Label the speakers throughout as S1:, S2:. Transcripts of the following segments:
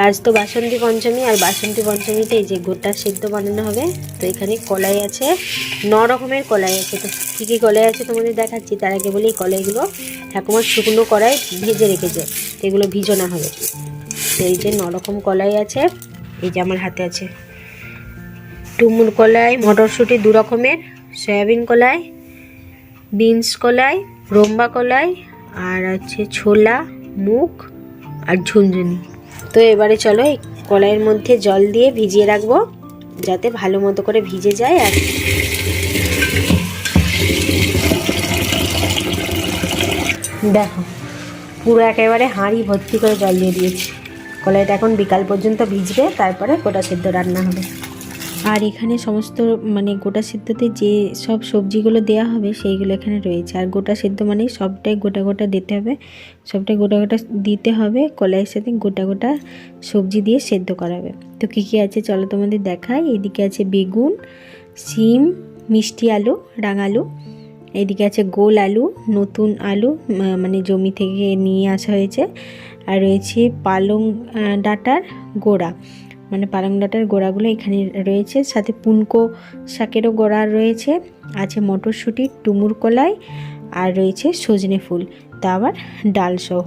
S1: আজ তো বাসন্তী পঞ্চমী, আর বাসন্তী পঞ্চমীতে এই যে গোটা সেদ্ধ বানানো হবে। তো এখানে কলাই আছে, 9 রকমের কলাই আছে। তো কী কী কলাই আছে তোমাদের দেখাচ্ছি। তার আগে বলি, এই কলাইগুলো ঠাকুমার শুকনো কড়াই ভেজে রেখেছে, তো এগুলো ভিজানো হবে। তো এই যে 9 রকম কলাই আছে, এই যে আমার হাতে আছে টুমুর কলাই, মটরশুঁটি 2 রকমের, সয়াবিন কলাই, বিনস কলাই, রম্বা কলাই, আর আছে ছোলা, মুগ আর ঝুনঝুনি। তো এবারে চলো এই কলাইয়ের মধ্যে জল দিয়ে ভিজিয়ে রাখবো, যাতে ভালো মতো করে ভিজে যায়। আর দেখো পুরো একেবারে হাঁড়ি ভর্তি করে জল দিয়ে দিয়েছি। কলাইটা এখন বিকাল পর্যন্ত ভিজবে, তারপরে গোটা সেদ্ধ রান্না হবে। আর এখানে সমস্ত মানে গোটা সেদ্ধতে যে সব সবজিগুলো দেওয়া হবে সেইগুলো এখানে রয়েছে। আর গোটা সেদ্ধ মানে সবটাই গোটা গোটা দিতে হবে, সবটাই গোটা গোটা দিতে হবে। কলাইয়ের সাথে গোটা গোটা সবজি দিয়ে সেদ্ধ করাবে। তো কী কী আছে চলো তোমাদের দেখাই। এদিকে আছে বেগুন, শিম, মিষ্টি আলু, রাঙালু, এদিকে আছে গোল আলু, নতুন আলু মানে জমি থেকে নিয়ে আসা হয়েছে। আর রয়েছে পালং ডাঁটার গোড়া, মানে পালং ডাঁটার গোড়াগুলো এখানে রয়েছে। সাথে পুনকো শাকেরও গোড়া রয়েছে। আছে মটরশুঁটি, টুমুর কলাই, আর রয়েছে সজনে ফুল, তা আবার ডালসহ।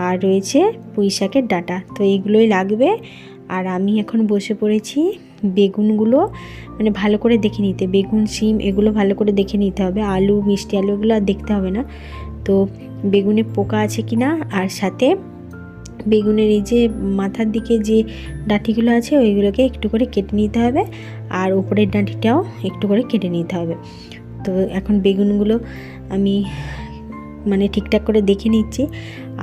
S1: আর রয়েছে পুঁই শাকের ডাঁটা। তো এইগুলোই লাগবে। আর আমি এখন বসে পড়েছি বেগুনগুলো মানে ভালো করে দেখে নিতে। বেগুন, শিম এগুলো ভালো করে দেখে নিতে হবে। আলু, মিষ্টি আলু এগুলো আর দেখতে হবে না। তো বেগুনে পোকা আছে কি না, আর সাথে বেগুনের এই যে মাথার দিকে যে ডাঁটিগুলো আছে ওইগুলোকে একটু করে কেটে নিতে হবে, আর উপরের ডাঁটিটাও একটু করে কেটে নিতে হবে। তো এখন বেগুনগুলো আমি মানে ঠিকঠাক করে দেখে নিচ্ছি।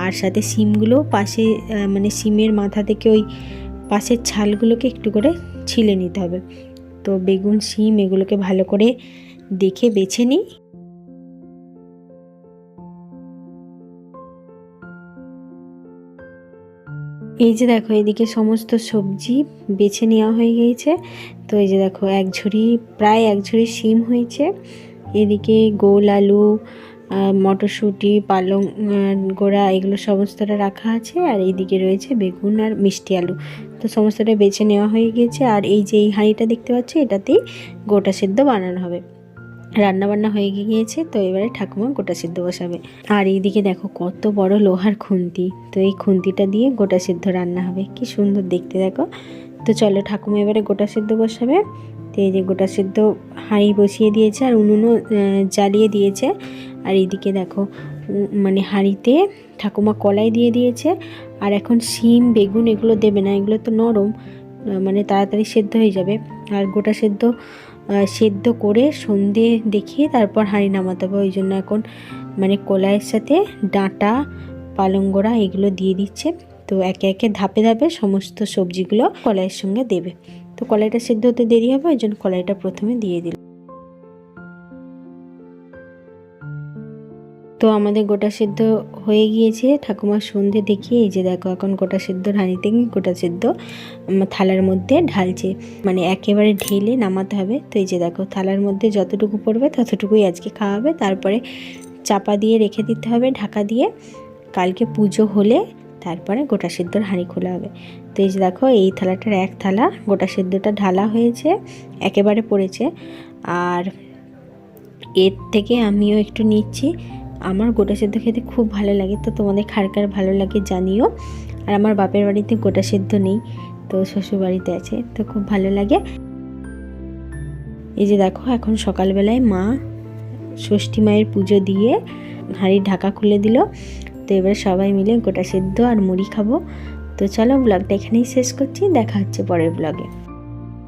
S1: আর সাথে শিমগুলো পাশে মানে শিমের মাথা থেকে ওই পাশের ছালগুলোকে একটু করে ছিলে নিতে হবে। তো বেগুন, শিম এগুলোকে ভালো করে দেখে বেছে নিই। এই যে দেখো এদিকে সমস্ত সবজি বেছে নেওয়া হয়ে গিয়েছে। তো এই যে দেখো প্রায় এক ঝুড়ি শিম হয়েছে। এদিকে গোল আলু, মটরশুঁটি, পালং গোড়া এগুলো সমস্তটা রাখা আছে। আর এইদিকে রয়েছে বেগুন আর মিষ্টি আলু। তো সমস্তটা বেছে নেওয়া হয়ে গিয়েছে। আর এই যে এই হাঁড়িটা দেখতে পাচ্ছি, এটাতেই গোটা সেদ্ধ বানানো হবে। রান্নাবান্না হয়ে গিয়েছে। তো এবারে ঠাকুমা গোটা সেদ্ধ বসাবে। আর এইদিকে দেখো কত বড় লোহার খুন্তি। তো এই খুন্তিটা দিয়ে গোটা সেদ্ধ রান্না হবে, কি সুন্দর দেখতে দেখো। তো চলো ঠাকুমা এবারে গোটা সেদ্ধ বসাবে। তো এই যে গোটা সেদ্ধ হাঁড়ি বসিয়ে দিয়েছে, আর উনুনও জ্বালিয়ে দিয়েছে। আর এইদিকে দেখো মানে হাঁড়িতে ঠাকুমা কলাই দিয়ে দিয়েছে। আর এখন শিম, বেগুন এগুলো দেবে না, এগুলো তো নরম, মানে তাড়াতাড়ি সেদ্ধ হয়ে যাবে। আর গোটা সেদ্ধ করে সন্ধে দেখিয়ে তারপর হাঁড়ি নামাতে হবে। ওই জন্য এখন মানে কলাইয়ের সাথে ডাঁটা, পালংগোড়া এগুলো দিয়ে দিচ্ছে। তো একে একে ধাপে ধাপে সমস্ত সবজিগুলো কলাইয়ের সঙ্গে দেবে। তো কলাইটা সেদ্ধ হতে দেরি হবে, ওই জন্য কলাইটা প্রথমে দিয়ে দিল। তো আমাদের গোটা সেদ্ধ হয়ে গিয়েছে। ঠাকুমার সন্ধে দেখিয়ে এই যে দেখো এখন গোটা সেদ্ধর হাঁড়ি থেকে গোটা সেদ্ধ থালার মধ্যে ঢালছে, মানে একেবারে ঢেলে নামাতে হবে। তো এই যে দেখো থালার মধ্যে যতটুকু পড়বে ততটুকুই আজকে খাওয়া হবে। তারপরে চাপা দিয়ে রেখে দিতে হবে ঢাকা দিয়ে। কালকে পুজো হলে তারপরে গোটা সেদ্ধর হাঁড়ি খোলা হবে। তো এই যে দেখো এই থালাটার এক থালা গোটা সেদ্ধটা ঢালা হয়েছে, একেবারে পড়েছে। আর এর থেকে আমিও একটু নিচ্ছি। আমার গোটা সেদ্ধ খেতে খুব ভালো লাগে। তো তোমাদের কার কার ভালো লাগে জানিও। আর আমার বাপের বাড়িতে গোটা সেদ্ধ নেই, তো শ্বশুর বাড়িতে আছে, তো খুব ভালো লাগে। এই যে দেখো এখন সকালবেলায় মা ষষ্ঠী মায়ের পুজো দিয়ে হাঁড়ির ঢাকা খুলে দিল। তো এবার সবাই মিলে গোটা সেদ্ধ আর মুড়ি খাবো। তো চলো ব্লগটা এখানেই শেষ করছি, দেখা হচ্ছে পরের ব্লগে।